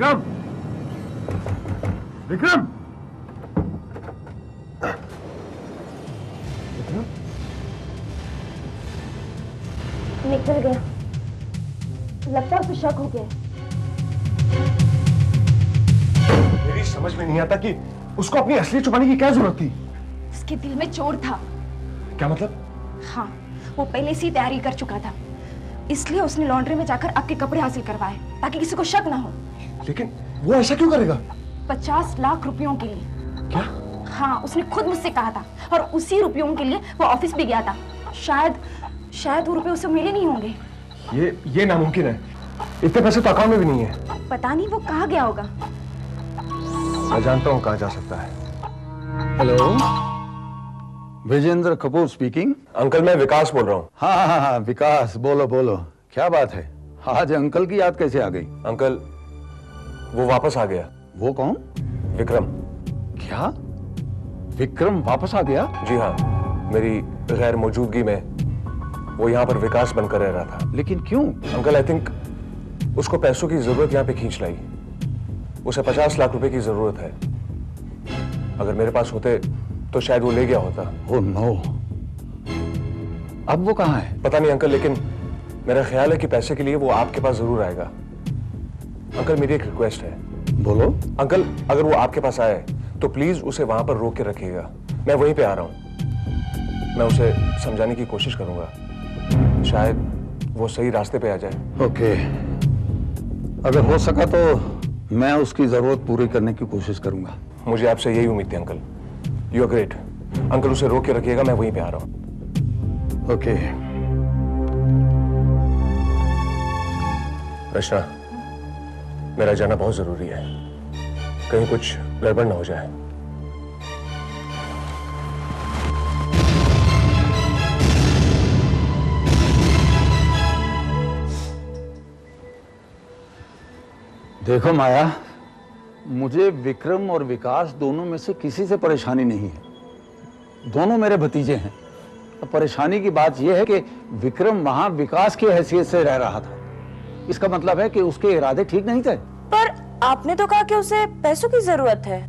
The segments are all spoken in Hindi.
विक्रम, विक्रम, निकल गया। लगता है उसे शक हो गया। मेरी समझ में नहीं आता कि उसको अपनी असली छुपाने की क्या जरूरत थी। उसके दिल में चोर था। क्या मतलब? हाँ, वो पहले से ही तैयारी कर चुका था, इसलिए उसने लॉन्ड्री में जाकर आपके कपड़े हासिल करवाए ताकि किसी को शक ना हो। लेकिन वो ऐसा क्यों करेगा? 50 लाख रुपयों के लिए। क्या? हाँ, उसने खुद मुझसे कहा था और उसी रुपयों के लिए वो ऑफिस भी गया था। शायद वो रुपए उसे मिले नहीं होंगे। ये नामुमकिन है। इतने पैसे तो अकाउंट में भी नहीं है। पता नहीं वो कहाँ गया होगा। मैं जानता हूँ कहाँ जा सकता है। Hello, Vijendra Kapoor speaking. Uncle, मैं विकास बोल रहा हूँ। हाँ, विकास, बोलो बोलो, क्या बात है? आज अंकल की याद कैसे आ गई? अंकल, वो वापस आ गया। वो कौन? विक्रम। क्या? विक्रम वापस आ गया? जी हाँ, मेरी गैर मौजूदगी में वो यहाँ पर विकास बनकर रह रहा था। लेकिन क्यों? अंकल, आई थिंक उसको पैसों की जरूरत यहाँ पे खींच लाई। उसे 50 लाख रुपए की जरूरत है। अगर मेरे पास होते तो शायद वो ले गया होता। ओह नो, अब वो कहाँ है? पता नहीं अंकल, लेकिन मेरा ख्याल है कि पैसे के लिए वो आपके पास जरूर आएगा। अंकल, मेरी एक रिक्वेस्ट है। बोलो। अंकल, अगर वो आपके पास आए तो प्लीज उसे वहां पर रोक के रखिएगा। मैं वहीं पे आ रहा हूं। मैं उसे समझाने की कोशिश करूंगा, शायद वो सही रास्ते पे आ जाए। ओके, अगर हो सका तो मैं उसकी जरूरत पूरी करने की कोशिश करूंगा। मुझे आपसे यही उम्मीद थी uncle. You are great. Uncle, उसे रोक के रखिएगा, मैं वहीं पे आ रहा हूं। ओके। रचना, मेरा जाना बहुत जरूरी है। कहीं कुछ गड़बड़ ना हो जाए। देखो माया, मुझे विक्रम और विकास दोनों में से किसी से परेशानी नहीं है। दोनों मेरे भतीजे हैं। अब परेशानी की बात यह है कि विक्रम वहां विकास की हैसियत से रह रहा था। इसका मतलब है कि उसके इरादे ठीक नहीं थे। पर आपने तो कहा कि उसे पैसों की जरूरत है।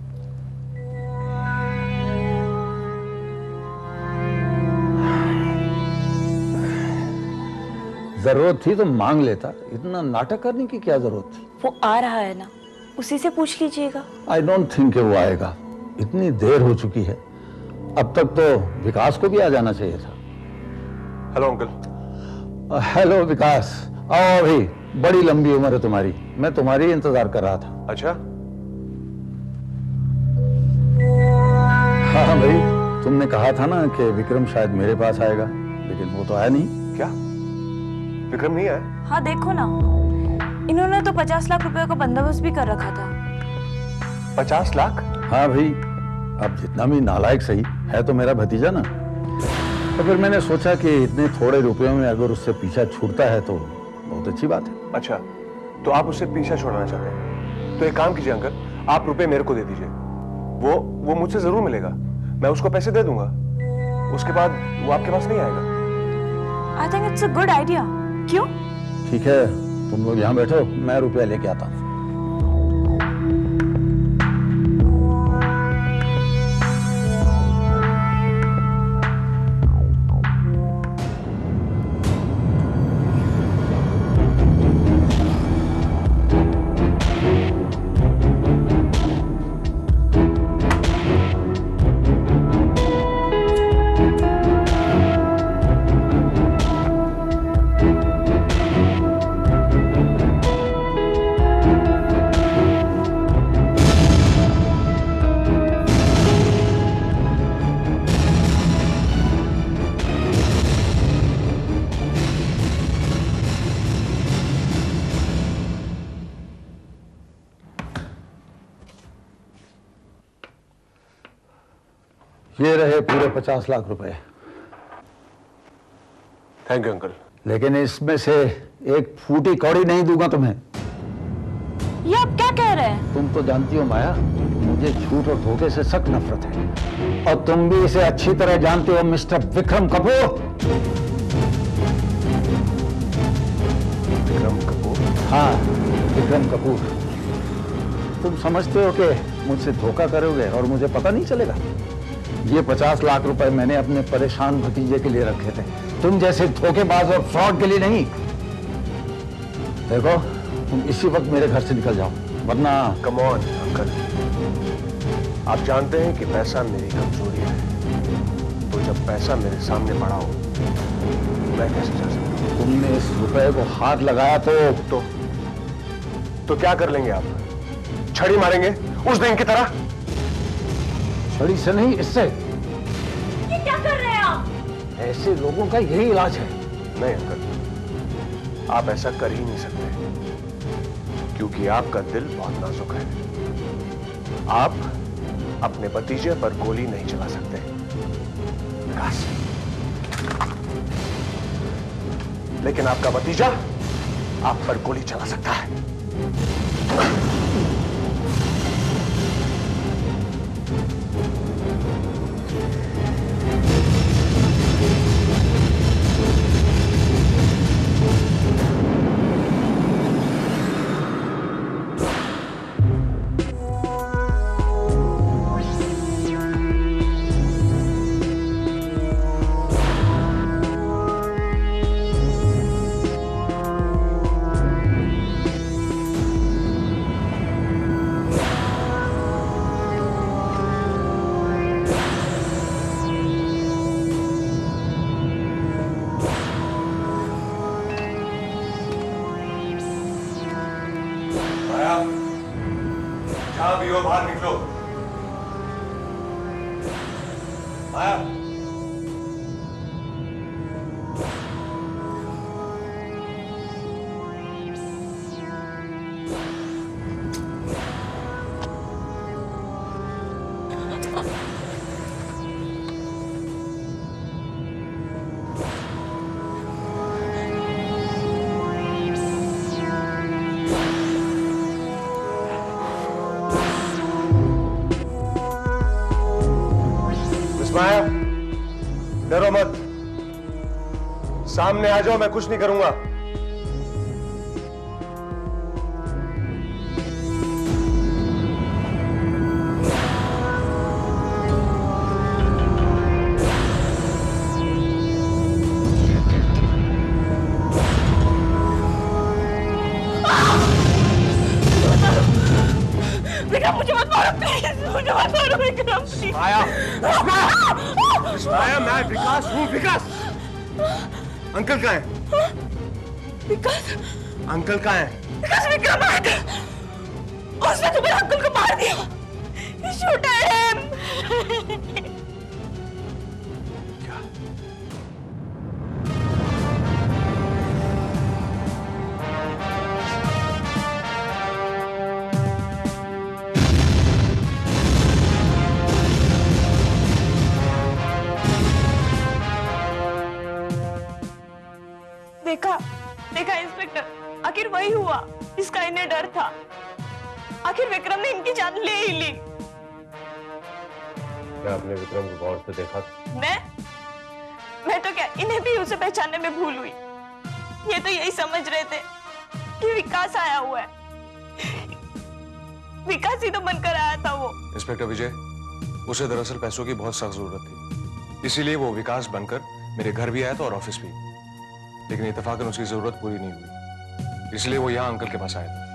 जरूरत थी तो मांग लेता, इतना नाटक करने की क्या जरूरत थी? वो आ रहा है ना, उसी से पूछ लीजिएगा। आई डोंट थिंक वो आएगा। इतनी देर हो चुकी है। अब तक तो विकास को भी आ जाना चाहिए था। Hello uncle. हेलो विकास, आओ। अभी बड़ी लंबी उम्र है तुम्हारी, मैं तुम्हारी इंतजार कर रहा था। अच्छा? हाँ भाई, तुमने कहा था ना कि विक्रम शायद मेरे पास आएगा, लेकिन वो तो आया नहीं। क्या विक्रम नहीं आया? हाँ देखो ना, इन्होंने तो 50 लाख रुपए का बंदोबस्त भी कर रखा था। 50 लाख? हाँ भाई, अब जितना भी नालायक सही है तो मेरा भतीजा ना। तो फिर मैंने सोचा कि इतने थोड़े रुपयों में अगर उससे पीछा छूटता है तो बहुत अच्छी बात है। अच्छा, तो आप उससे पीछा छोड़ना चाहते हैं? तो एक काम कीजिए अंकल, आप रुपए मेरे को दे दीजिए। वो मुझसे जरूर मिलेगा। मैं उसको पैसे दे दूंगा। उसके बाद वो आपके पास नहीं आएगा। I think it's a good idea. क्यों? ठीक है, तुम लोग यहाँ बैठो, मैं रुपया लेके आता हूँ। ये रहे पूरे 50 लाख रुपए। Thank you uncle. लेकिन इसमें से एक फूटी कौड़ी नहीं दूंगा तुम्हें। ये आप क्या कह रहे हैं? तुम तो जानती हो माया, मुझे झूठ और धोखे से सख्त नफरत है, और तुम भी इसे अच्छी तरह जानते हो मिस्टर विक्रम कपूर। विक्रम कपूर? हाँ, विक्रम कपूर। तुम समझते हो कि मुझसे धोखा करोगे और मुझे पता नहीं चलेगा? ये 50 लाख रुपए मैंने अपने परेशान भतीजे के लिए रखे थे, तुम जैसे धोखेबाज और फ्रॉड के लिए नहीं। देखो, तुम इसी वक्त मेरे घर से निकल जाओ, वरना। कम ऑन अंकल, आप जानते हैं कि पैसा मेरी कमजोरी है, तो जब पैसा मेरे सामने पड़ा हो मैं कैसे जा सकता हूं? तुमने इस रुपए को हाथ लगाया तो क्या कर लेंगे आप? छड़ी मारेंगे उस दिन की तरह? छड़ी से नहीं, इससे। ये क्या कर रहे हैं आप? ऐसे लोगों का यही इलाज है। नहीं अंकल, आप ऐसा कर ही नहीं सकते, क्योंकि आपका दिल बहुत नाजुक है। आप अपने भतीजे पर गोली नहीं चला सकते। विकास, लेकिन आपका भतीजा आप पर गोली चला सकता है। जहां भी हो बाहर निकलो। आया? माया, डरो मत, सामने आ जाओ, मैं कुछ नहीं करूंगा। विक्रम, मुझे मत मारो प्लीज, मुझे मत मारो विक्रम प्लीज। माया, माया, मैं विकास हूँ। विकास, अंकल कहाँ है? विकास, अंकल कहाँ है? विकास, विक्रम आया था, उसने तुम्हारे अंकल को मार दिया। He shot him. क्या? देखा देखा इंस्पेक्टर, आखिर वही हुआ जिसका इन्हें डर था। आखिर विक्रम ने इनकी जान ले ही ली। क्या आपने विक्रम को गौर से देखा? मैं तो क्या, इन्हें भी उसे पहचानने में भूल हुई। ये तो यही समझ रहे थे कि विकास आया हुआ है। विकास ही तो बनकर आया था वो। इंस्पेक्टर विजय, उसे दरअसल पैसों की बहुत सख्त जरूरत थी, इसीलिए वो विकास बनकर मेरे घर भी आया था और ऑफिस भी। लेकिन इत्तेफाकन उसकी जरूरत पूरी नहीं हुई, इसलिए वो यहां अंकल के पास आया था।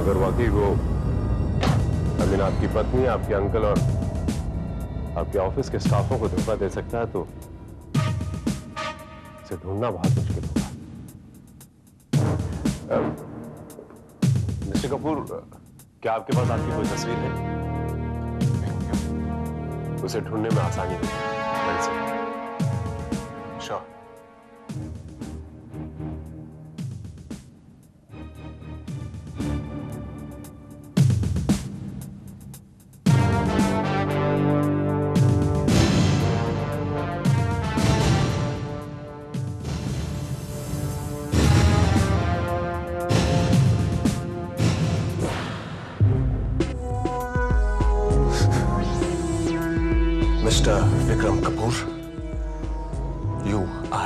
अगर वाकई वो आपकी पत्नी, आपके अंकल और आपके ऑफिस के स्टाफों को धोखा दे सकता है, तो इसे ढूंढना बहुत मुश्किल होगा। मिस्टर कपूर, क्या आपके पास आपकी कोई तस्वीर है? उसे ढूंढने में आसानी होगी। श्योर।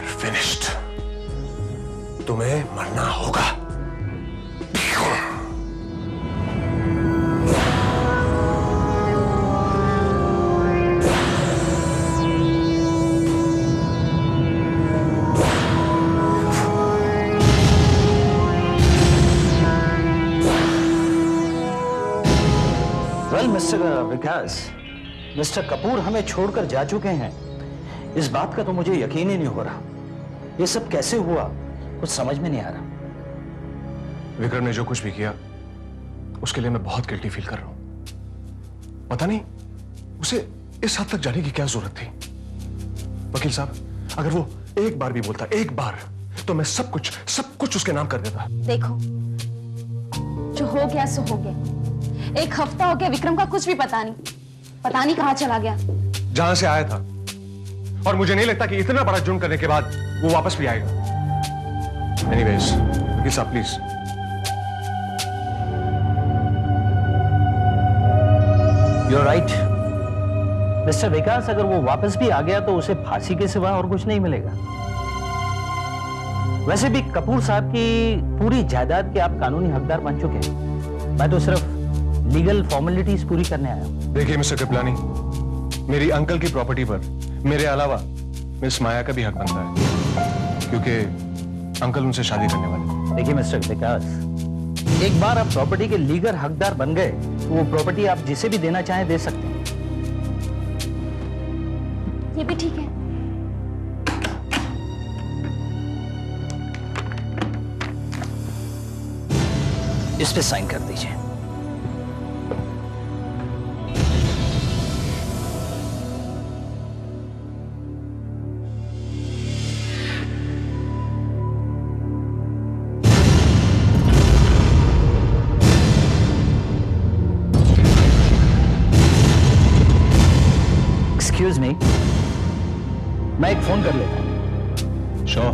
Are finished. तुम्हें मरना होगा। Well mister Vikas, mister Kapoor हमें छोड़कर जा चुके हैं। इस बात का तो मुझे यकीन ही नहीं हो रहा। ये सब कैसे हुआ कुछ समझ में नहीं आ रहा। विक्रम ने जो कुछ भी किया उसके लिए मैं बहुत गिल्टी फील कर रहा हूं। पता नहीं उसे इस हद तक जाने की क्या जरूरत थी। वकील साहब, अगर वो एक बार भी बोलता, एक बार, तो मैं सब कुछ उसके नाम कर देता। देखो, जो हो गया सो हो गया। एक हफ्ता हो गया, विक्रम का कुछ भी पता नहीं कहां चला गया। जहां से आया था। और मुझे नहीं लगता कि इतना बड़ा जुर्म करने के बाद वो वापस भी आएगा। एनीवेज, वकील साहब प्लीज। You're right. मिस्टर विकास, अगर वो वापस भी आ गया तो उसे फांसी के सिवा और कुछ नहीं मिलेगा। वैसे भी कपूर साहब की पूरी जायदाद के आप कानूनी हकदार बन चुके हैं। मैं तो सिर्फ लीगल फॉर्मेलिटीज पूरी करने आया हूं। देखिए मिस्टर कृपलानी, मेरी अंकल की प्रॉपर्टी पर मेरे अलावा मिस माया का भी हक बनता है, क्योंकि अंकल उनसे शादी करने वाले। देखिए मिस्टर विकास, एक बार आप प्रॉपर्टी के लीगल हकदार बन गए तो वो प्रॉपर्टी आप जिसे भी देना चाहें दे सकते हैं। ये भी ठीक है। इस पे साइन कर दीजिए। एक्सक्यूज मी, मैं एक फोन कर लेता हूं। श्योर,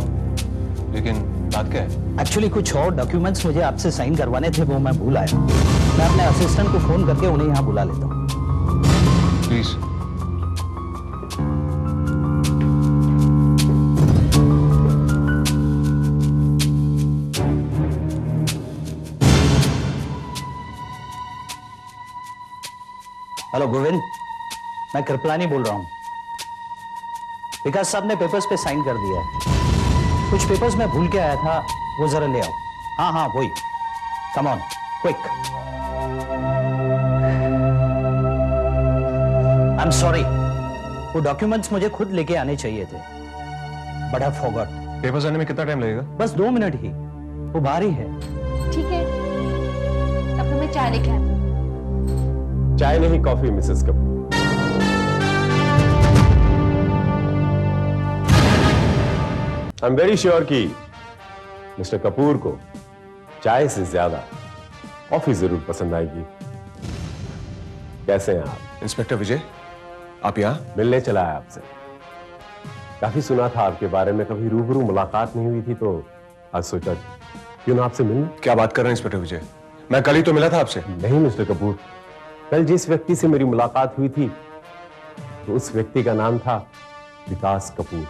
लेकिन बात क्या है? एक्चुअली कुछ और डॉक्यूमेंट्स मुझे आपसे साइन करवाने थे, वो मैं भूल आया। मैं अपने असिस्टेंट को फोन करके उन्हें यहां बुला लेता हूं। प्लीज। हेलो गोविंद, मैं कृपलानी बोल रहा हूं। विकास साहब ने पेपर्स पे साइन कर दिया है। कुछ पेपर्स मैं भूल के आया था, वो जरा ले आओ। हाँ वही। Come on, quick. I am sorry, वो डॉक्यूमेंट्स मुझे खुद लेके आने चाहिए थे, बट आई फॉरगॉट। पेपर्स आने में कितना टाइम लगेगा? बस 2 मिनट ही, वो बाहर ही है। ठीक है, अब तो मैं चाय लेके आती हूँ। चाय नहीं, coffee Mrs Kapoor. I am very sure कि मिस्टर कपूर को चाय से ज्यादा कॉफी जरूर पसंद आएगी। कैसे हैं आप? इंस्पेक्टर विजय, आप यहाँ? मिलने चला है आपसे। काफी सुना था आपके बारे में, कभी रूबरू मुलाकात नहीं हुई थी, तो आज सोचा क्यों ना आपसे मिलूं। क्या बात कर रहे हैं इंस्पेक्टर विजय? मैं कल ही तो मिला था आपसे। नहीं मिस्टर कपूर, कल जिस व्यक्ति से मेरी मुलाकात हुई थी तो उस व्यक्ति का नाम था विकास कपूर।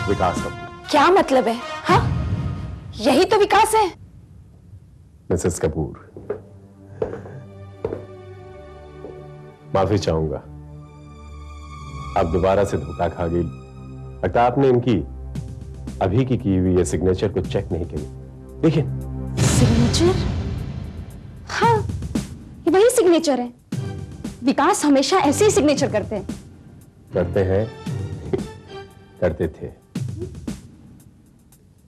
विकास कपूर। क्या मतलब है? हाँ, यही तो विकास है। मिसेस कपूर, माफी चाहूंगा, आप दोबारा से धोखा खा गई। लगता है आपने इनकी अभी की हुई ये सिग्नेचर को चेक नहीं किया। देखिए, सिग्नेचर? हाँ, ये वही सिग्नेचर है। विकास हमेशा ऐसे ही सिग्नेचर करते हैं। करते हैं, करते थे।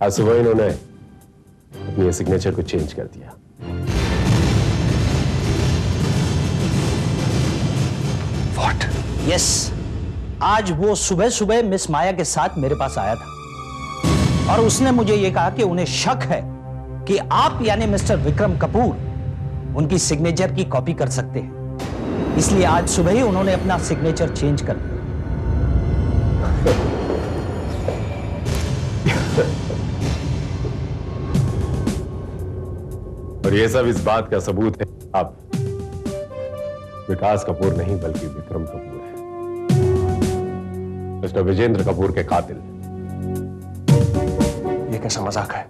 आज सुबह इन्होंने अपनी ये सिग्नेचर को चेंज कर दिया। What? यस, आज वो सुबह सुबह मिस माया के साथ मेरे पास आया था और उसने मुझे ये कहा कि उन्हें शक है कि आप यानी मिस्टर विक्रम कपूर उनकी सिग्नेचर की कॉपी कर सकते हैं। इसलिए आज सुबह ही उन्होंने अपना सिग्नेचर चेंज कर दिया। और ये सब इस बात का सबूत है, आप विकास कपूर नहीं बल्कि विक्रम कपूर है। मिस्टर विजेंद्र कपूर के कातिल। ये कैसा मजाक है?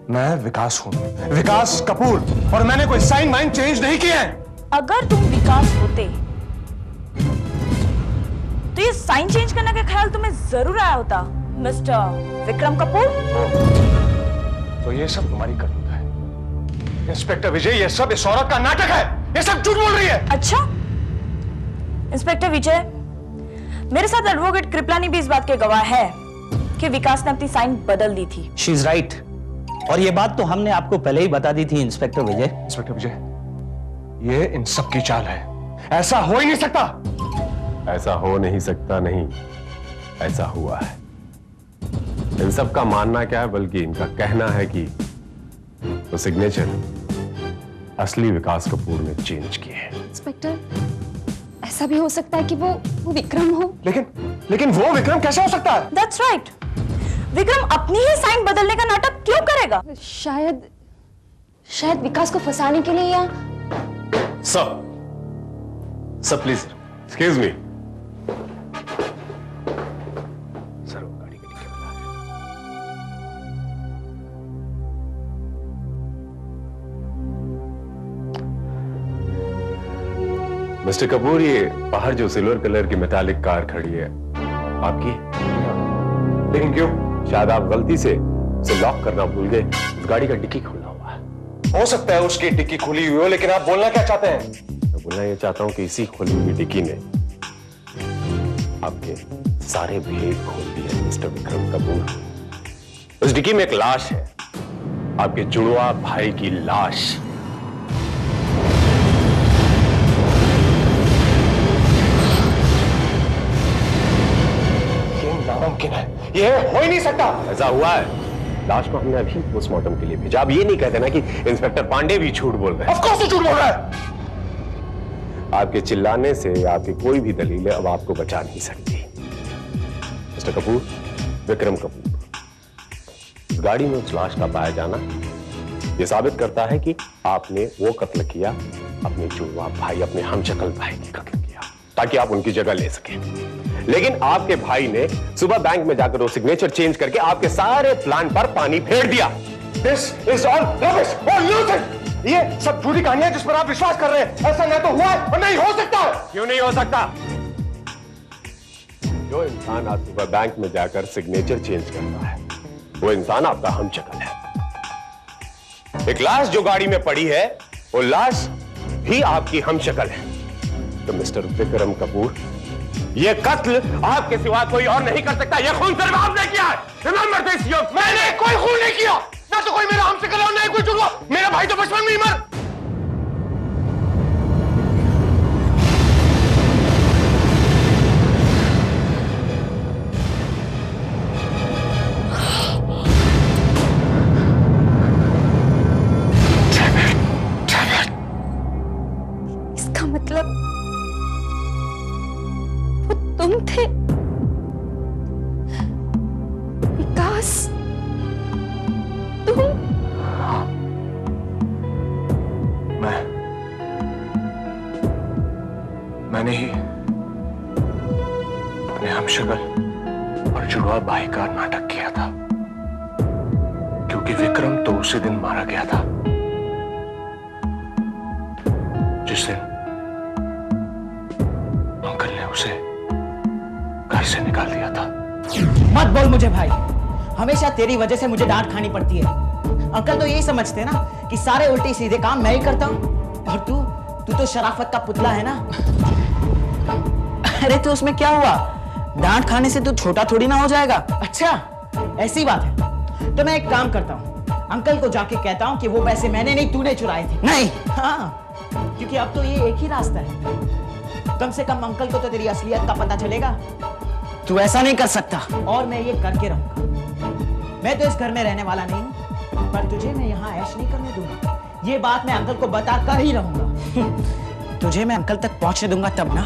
मैं विकास हूं, विकास कपूर, और मैंने कोई साइन माइन चेंज नहीं किया है। अगर तुम विकास होते तो ये साइन चेंज करने का ख्याल तुम्हें जरूर आया होता मिस्टर विक्रम कपूर। तो ये सब तुम्हारी करतूत है इंस्पेक्टर विजय, ये सब इस औरत का नाटक है, ये सब झूठ बोल रही है। अच्छा इंस्पेक्टर विजय, मेरे साथ एडवोकेट कृपलानी भी इस बात के गवाह है कि विकास ने अपनी साइन बदल दी थी। शी इज राइट, और ये बात तो हमने आपको पहले ही बता दी थी इंस्पेक्टर विजय। इंस्पेक्टर विजय, ये इन सब की चाल है, ऐसा हो ही नहीं सकता। ऐसा हो नहीं सकता नहीं, ऐसा हुआ है। इन सब का मानना क्या है, बल्कि इनका कहना है कि वो सिग्नेचर असली विकास कपूर ने चेंज किए हैं। इंस्पेक्टर, ऐसा भी हो सकता है कि वो विक्रम हो। लेकिन वो विक्रम कैसे हो सकता है? That's right. विक्रम अपनी ही साइन बदलने का नाटक क्यों करेगा? शायद विकास को फंसाने के लिए, या sir please excuse me. Sir वो गाड़ी के नीचे बता रहे। मिस्टर कपूर, ये बाहर जो सिल्वर कलर की मेटालिक कार खड़ी है आपकी? लेकिन क्यों? शायद आप गलती से उसे लॉक करना भूल गए। उस गाड़ी का डिक्की खुला हुआ है। हो सकता है उसकी डिक्की खुली हुई हो, लेकिन आप बोलना क्या चाहते हैं? मैं बोलना ये चाहता हूं कि इसी खुली हुई डिक्की ने आपके सारे भेद खोल दिए मिस्टर विक्रम कपूर। उस डिक्की में एक लाश है, आपके जुड़वा भाई की लाश। ये नामुमकिन है, ये हो ही नहीं सकता। ऐसा हुआ है। लाश को हमने अभी पोस्टमार्टम के लिए भेजा। आप ये नहीं कहते ना कि इंस्पेक्टर पांडे भी झूठ बोल रहे हैं। ऑफ कोर्स वो झूठ बोल रहा है। आपके चिल्लाने से आपकी कोई भी दलीलें अब आपको बचा नहीं सकती। मिस्टर कपूर, विक्रम कपूर, इस गाड़ी में उस लाश का पाया जाना यह साबित करता है कि आपने वो कत्ल किया, अपने जुड़वा भाई, अपने हमशक्ल भाई की कत्ल किया, ताकि आप उनकी जगह ले सकें। लेकिन आपके भाई ने सुबह बैंक में जाकर वो सिग्नेचर चेंज करके आपके सारे प्लान पर पानी फेर दिया। This is all rubbish, all nonsense। ये सब झूठी कहानियां जिस पर आप विश्वास कर रहे हैं। ऐसा ना तो हुआ है और नहीं हो सकता है। क्यों नहीं हो सकता? जो इंसान आज सुबह बैंक में जाकर सिग्नेचर चेंज करता है, वो इंसान आपका हमशक्ल है। एक लाश जो गाड़ी में पड़ी है, वो लाश भी आपकी हमशक्ल है। तो मिस्टर विक्रम कपूर, ये कत्ल आपके सिवा कोई और नहीं कर सकता। ये खून सिर्फ आपने किया है। Remember this, मैंने कोई खून नहीं किया। ना तो कोई मेरा हमशक्ल है और ना ही कोई जुड़वा। मेरा भाई तो बचपन में ही मर। इसका मतलब वो तुम थे विकास? तुम? मैंने ही अपने हमशक्ल और जुड़वा भाई का नाटक किया था, क्योंकि विक्रम तो उसी दिन मारा गया था जिस दिन अंकल ने उसे घर से निकाल दिया था। मत बोल मुझे भाई, हमेशा तेरी वजह से मुझे डांट खानी पड़ती है। अंकल तो यही समझते हैं ना कि सारे उल्टे सीधे काम मैं ही करता हूं, और तू तो शराफत का पुतला है ना। अरे तो उसमें क्या हुआ? डांट खाने से तो छोटा थोड़ी ना हो जाएगा। अच्छा ऐसी बात है, तो मैं एक काम करता हूं, अंकल को जाके कहता हूं कि वो पैसे मैंने नहीं तूने चुराए थे। नहीं, हाँ, क्योंकि अब तो ये एक ही रास्ता है। कम से कम अंकल को तो तेरी असलियत का पता चलेगा। तू ऐसा नहीं कर सकता, और मैं ये करके रहूंगा। मैं तो इस घर में रहने वाला नहीं हूं, पर तुझे मैं यहाँ ऐश नहीं करने दूंगा। ये बात मैं अंकल को बता कर ही रहूंगा। तुझे मैं अंकल तक पहुंचने दूंगा तब ना।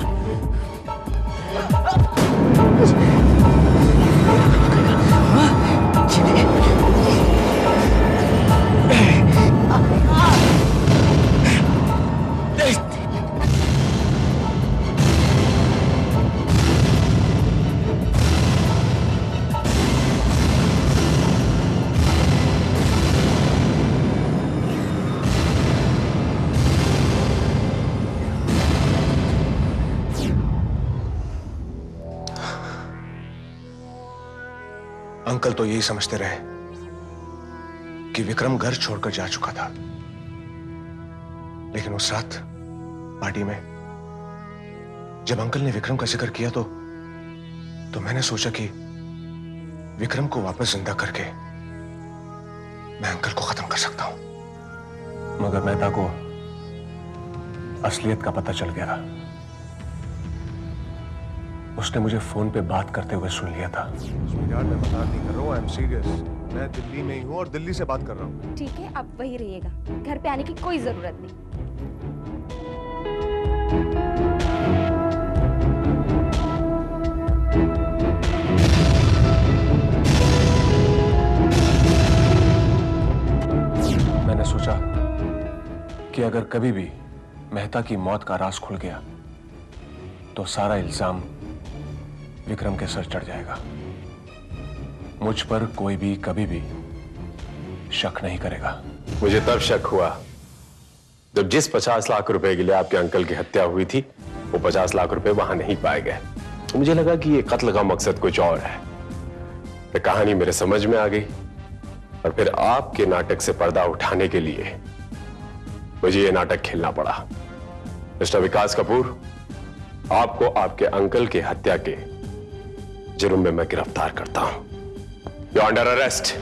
अंकल तो यही समझते रहे कि विक्रम घर छोड़कर जा चुका था, लेकिन उस रात पार्टी में जब अंकल ने विक्रम का जिक्र किया तो मैंने सोचा कि विक्रम को वापस जिंदा करके मैं अंकल को खत्म कर सकता हूं। मगर मेहता को असलियत का पता चल गया था। उसने मुझे फोन पे बात करते हुए सुन लिया था। यार मैं मजाक नहीं कर रहा हूं, आई एम सीरियस। मैं दिल्ली में ही हूं और दिल्ली से बात कर रहा हूं। ठीक है, आप वहीं रहिएगा, घर पे आने की कोई जरूरत नहीं। मैंने सोचा कि अगर कभी भी मेहता की मौत का राज खुल गया तो सारा इल्जाम विक्रम के सर चढ़ जाएगा। मुझ पर कोई भी कभी भी शक नहीं करेगा। मुझे तब शक हुआ जब जिस 50 लाख रुपए के लिए आपके अंकल की हत्या हुई थी वो 50 लाख रुपए वहां नहीं पाए गए। तो मुझे लगा कि ये कत्ल का मकसद कुछ और है। तो कहानी मेरे समझ में आ गई और फिर आपके नाटक से पर्दा उठाने के लिए मुझे ये नाटक खेलना पड़ा। मिस्टर विकास कपूर, आपको आपके अंकल की हत्या के जुर्म में मैं गिरफ्तार करता हूं। You are under arrest.